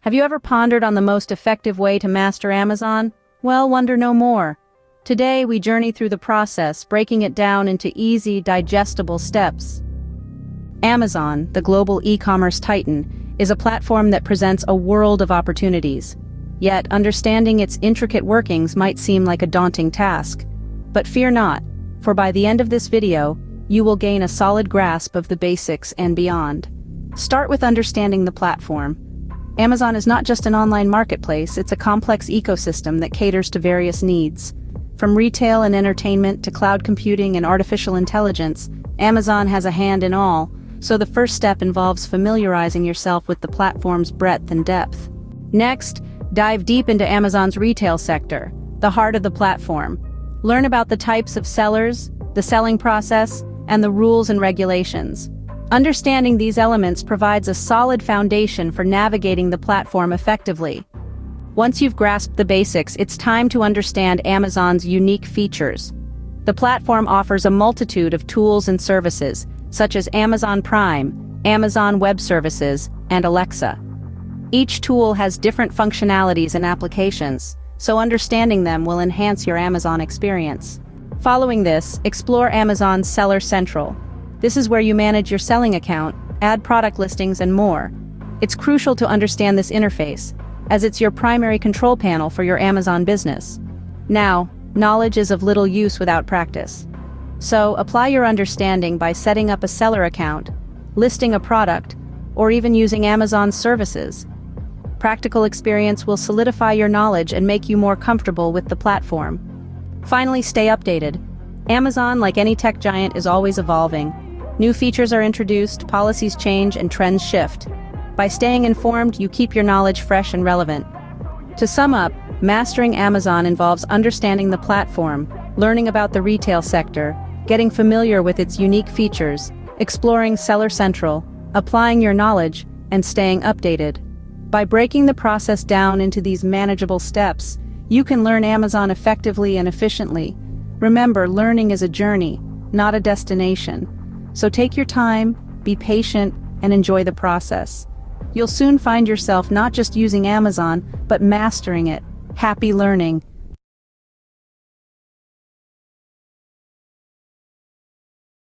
Have you ever pondered on the most effective way to master Amazon? Well, wonder no more. Today, we journey through the process, breaking it down into easy, digestible steps. Amazon, the global e-commerce titan, is a platform that presents a world of opportunities. Yet, understanding its intricate workings might seem like a daunting task. But fear not, for by the end of this video, you will gain a solid grasp of the basics and beyond. Start with understanding the platform. Amazon is not just an online marketplace, it's a complex ecosystem that caters to various needs. From retail and entertainment to cloud computing and artificial intelligence, Amazon has a hand in all, so the first step involves familiarizing yourself with the platform's breadth and depth. Next, dive deep into Amazon's retail sector, the heart of the platform. Learn about the types of sellers, the selling process, and the rules and regulations. Understanding these elements provides a solid foundation for navigating the platform effectively. Once you've grasped the basics, it's time to understand Amazon's unique features. The platform offers a multitude of tools and services, such as Amazon Prime, Amazon Web Services, and Alexa. Each tool has different functionalities and applications, so understanding them will enhance your Amazon experience. Following this, explore Amazon's Seller Central. This is where you manage your selling account, add product listings, and more. It's crucial to understand this interface, as it's your primary control panel for your Amazon business. Now, knowledge is of little use without practice. So, apply your understanding by setting up a seller account, listing a product, or even using Amazon's services. Practical experience will solidify your knowledge and make you more comfortable with the platform. Finally, stay updated. Amazon, like any tech giant, is always evolving. New features are introduced, policies change, and trends shift. By staying informed, you keep your knowledge fresh and relevant. To sum up, mastering Amazon involves understanding the platform, learning about the retail sector, getting familiar with its unique features, exploring Seller Central, applying your knowledge, and staying updated. By breaking the process down into these manageable steps, you can learn Amazon effectively and efficiently. Remember, learning is a journey, not a destination. So take your time, be patient, and enjoy the process. You'll soon find yourself not just using Amazon, but mastering it. Happy learning!